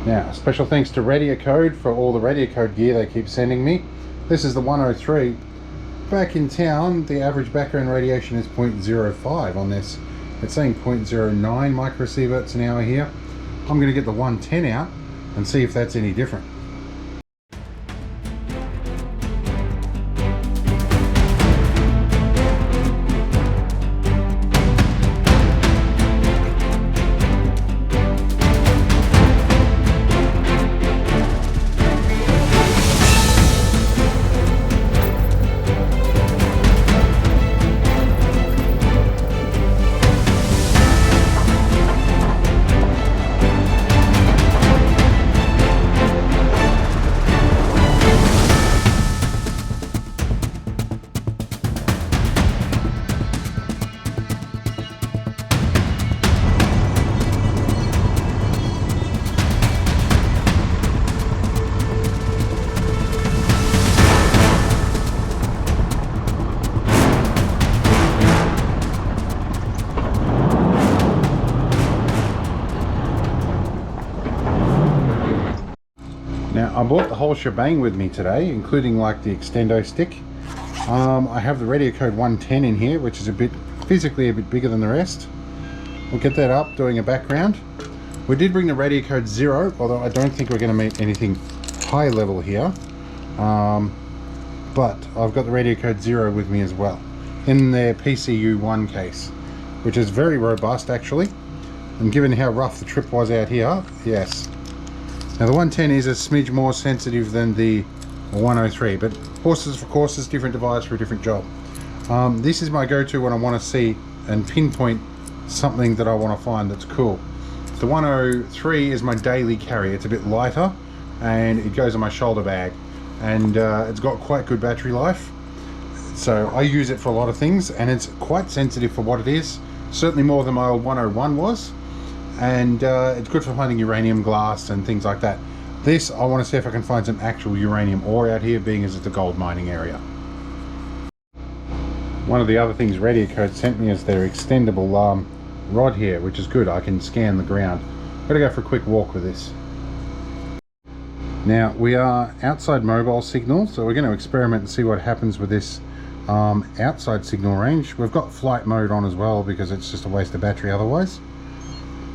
Now, special thanks to Radiacode for all the Radiacode gear they keep sending me. This is the 103. Back in town, the average background radiation is 0.05 on this. It's saying 0.09 microsieverts an hour here. I'm going to get the 110 out and see if that's any different. Now, I bought the whole shebang with me today, including like the extendo stick. I have the Radiacode 110 in here, which is physically a bit bigger than the rest. We'll get that up, doing a background. We did bring the Radiacode 0, although I don't think we're going to meet anything high level here. But I've got the Radiacode 0 with me as well, in their PCU1 case, which is very robust actually. And given how rough the trip was out here, yes. Now the 110 is a smidge more sensitive than the 103, but horses for courses, different device for a different job. This is my go-to when I want to see and pinpoint something that I want to find that's cool. The 103 is my daily carry. It's a bit lighter and it goes in my shoulder bag, and it's got quite good battery life. So I use it for a lot of things, and it's quite sensitive for what it is, certainly more than my old 101 was. And it's good for finding uranium glass and things like that. This, I want to see if I can find some actual uranium ore out here, being as it's a gold mining area. One of the other things Radiacode sent me is their extendable rod here, which is good. I can scan the ground. I'm going to go for a quick walk with this. Now, we are outside mobile signal, so we're going to experiment and see what happens with this outside signal range. We've got flight mode on as well, because it's just a waste of battery otherwise.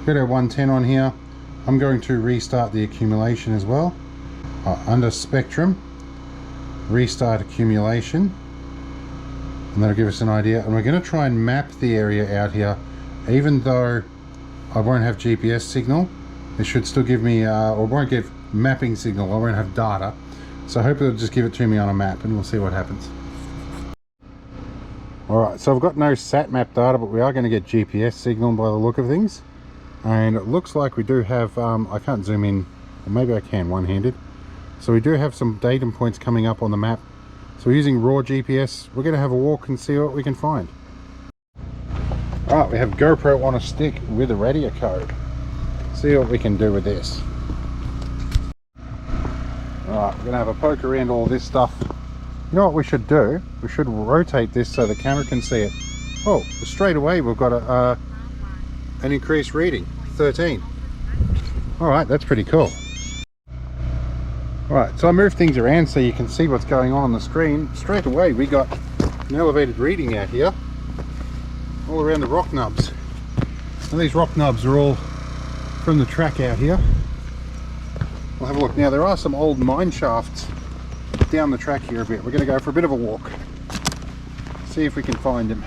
Got our 110 on here. I'm going to restart the accumulation as well. Under spectrum, restart accumulation, and that'll give us an idea. And we're going to try and map the area out here. Even though I won't have GPS signal, it should still give me, or won't give mapping signal, I won't have data. So I hope it'll just give it to me on a map, and we'll see what happens. Alright, so I've got no sat map data, but we are going to get GPS signal by the look of things. And it looks like we do have, I can't zoom in, or maybe I can one-handed. So we do have some datum points coming up on the map. So we're using raw GPS. We're going to have a walk and see what we can find. Alright, we have GoPro on a stick with a Radiacode. See what we can do with this. Alright, we're going to have a poke around all this stuff. You know what we should do? We should rotate this so the camera can see it. Oh, straight away we've got an increased reading, 13. Alright, that's pretty cool. Alright, so I moved things around so you can see what's going on the screen. Straight away we got an elevated reading out here, all around the rock nubs. And these rock nubs are all from the track out here. We'll have a look. Now there are some old mine shafts down the track here a bit. We're going to go for a bit of a walk, see if we can find them.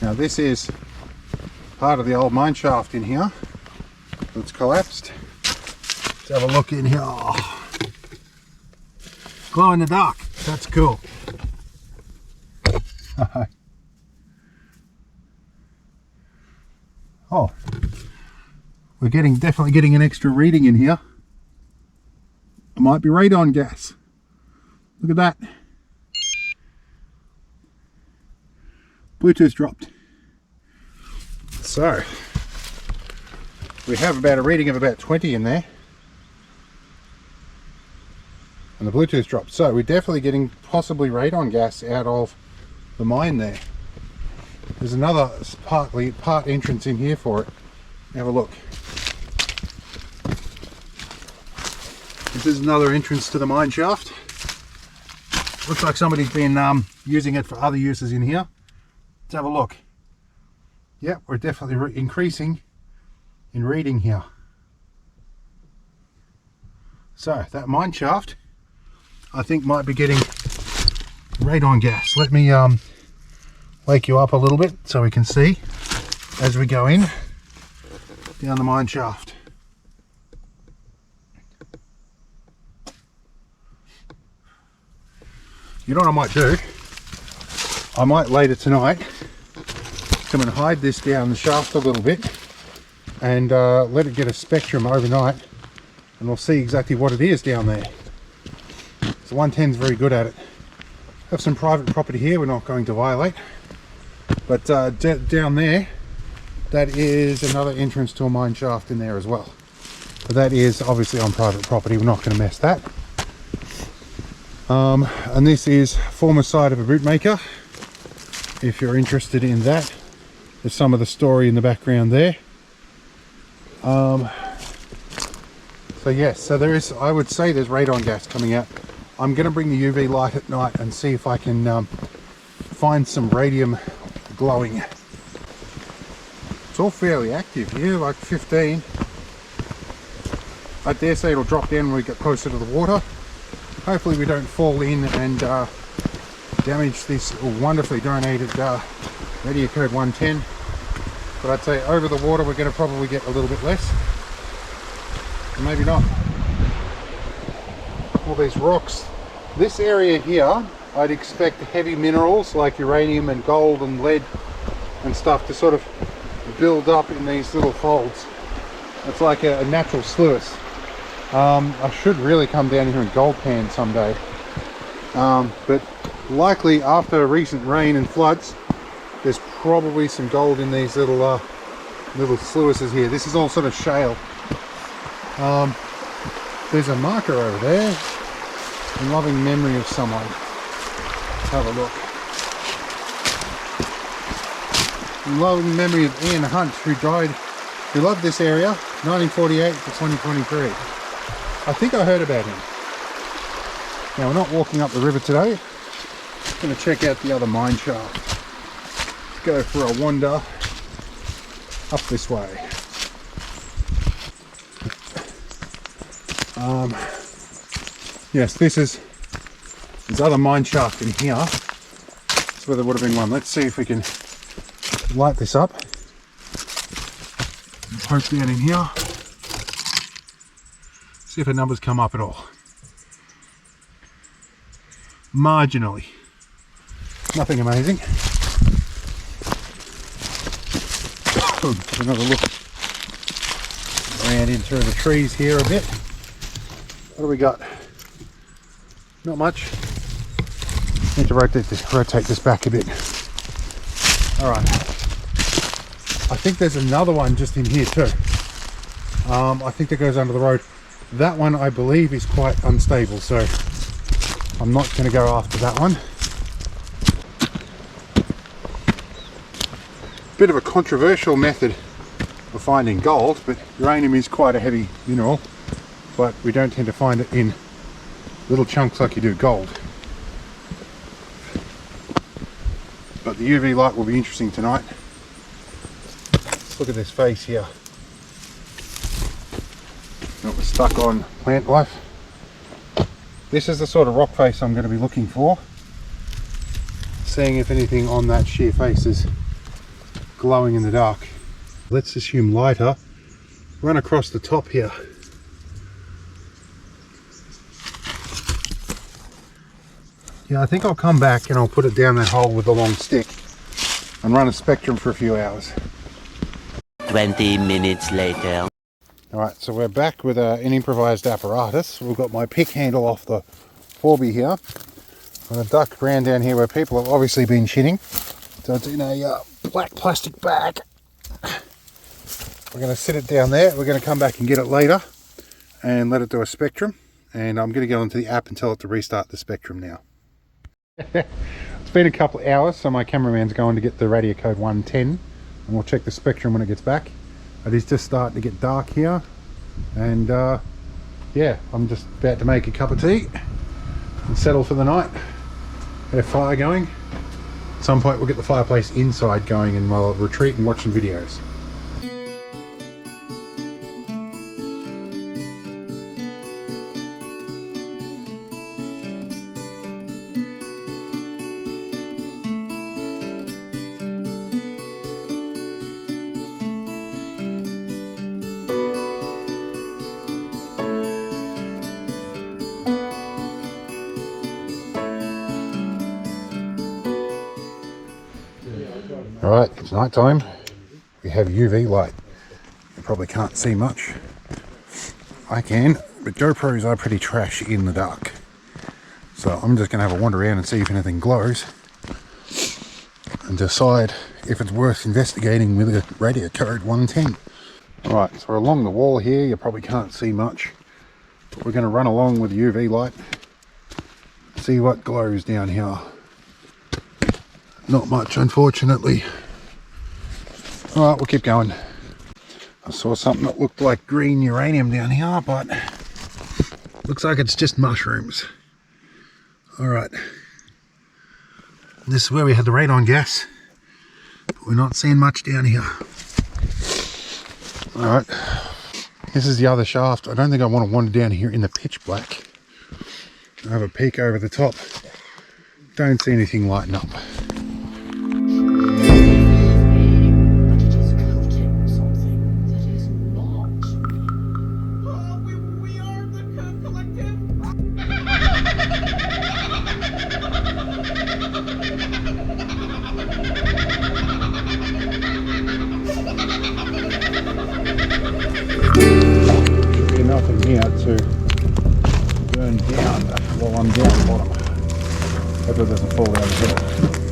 Now this is part of the old mine shaft in here. It's collapsed. Let's have a look in here. Oh. Glow in the dark. That's cool. Oh, we're definitely getting an extra reading in here. It might be radon gas. Look at that. Bluetooth dropped. So we have about a reading of about 20 in there, and the Bluetooth dropped. So we're definitely getting possibly radon gas out of the mine there. There's another part entrance in here for it. Have a look. This is another entrance to the mine shaft. Looks like somebody's been using it for other uses in here. Let's have a look. Yeah, we're definitely increasing in reading here. So that mine shaft, I think, might be getting radon gas. Let me wake you up a little bit so we can see as we go in down the mine shaft. You know what I might do? I might later tonight come and hide this down the shaft a little bit and let it get a spectrum overnight, and we'll see exactly what it is down there. So 110 is very good at it. Have some private property here we're not going to violate, but down there, that is another entrance to a mine shaft in there as well. But that is obviously on private property, we're not going to mess that. And this is former site of a bootmaker, if you're interested in that. There's some of the story in the background there. So yes, so there is, I would say there's radon gas coming out. I'm going to bring the UV light at night and see if I can find some radium glowing. It's all fairly active here, like 15. I dare say it'll drop down when we get closer to the water. Hopefully we don't fall in and damage this wonderfully donated Radiacode 110. But I'd say over the water we're going to probably get a little bit less. Maybe not. All these rocks. This area here, I'd expect heavy minerals like uranium and gold and lead and stuff to sort of build up in these little folds. It's like a natural sluice. I should really come down here and gold pan someday, but likely after recent rain and floods there's probably some gold in these little sluices here. This is all sort of shale. There's a marker over there in loving memory of someone. Let's have a look. In loving memory of Ian Hunt, who loved this area 1948 to 2023. I think I heard about him. Now we're not walking up the river today. I'm going to check out the other mine shaft. Let's go for a wander up this way. Yes, there's other mine shaft in here. That's where there would have been one. Let's see if we can light this up. Poke down in here. See if the numbers come up at all. Marginally. Nothing amazing. Another look around in through the trees here a bit. What do we got? Not much. Need to rotate this back a bit. Alright. I think there's another one just in here too. I think that goes under the road. That one I believe is quite unstable, so I'm not going to go after that one. Bit of a controversial method of finding gold, but uranium is quite a heavy mineral, but we don't tend to find it in little chunks like you do gold. But the UV light will be interesting tonight. Let's look at this face here. We're stuck on plant life. This is the sort of rock face I'm going to be looking for. Seeing if anything on that sheer face is glowing in the dark. Let's assume lighter. Run across the top here. Yeah, I think I'll come back and I'll put it down that hole with the long stick and run a spectrum for a few hours. 20 minutes later. Alright, so we're back with an improvised apparatus. We've got my pick handle off the 4B here. I'm going to duck around down here where people have obviously been shitting. So it's in a black plastic bag. We're going to sit it down there. We're going to come back and get it later and let it do a spectrum. And I'm going to go onto the app and tell it to restart the spectrum now. It's been a couple of hours, so my cameraman's going to get the Radiacode 110 and we'll check the spectrum when it gets back. It is just starting to get dark here, and yeah, I'm just about to make a cup of tea and settle for the night. Get a fire going. At some point we'll get the fireplace inside going and we'll retreat and watch some videos. Alright, it's night time. We have UV light. You probably can't see much. I can, but GoPros are pretty trash in the dark. So I'm just going to have a wander around and see if anything glows and decide if it's worth investigating with a Radiacode 110. Alright, so we're along the wall here. You probably can't see much, but we're going to run along with the UV light, see what glows down here. Not much, unfortunately. Alright, we'll keep going. I saw something that looked like green uranium down here, but looks like it's just mushrooms. Alright. This is where we had the radon gas. We're not seeing much down here. Alright. This is the other shaft. I don't think I want to wander down here in the pitch black. I have a peek over the top. Don't see anything lighting up. Nothing here to burn down while I'm down the bottom. Hope it doesn't fall down the hill.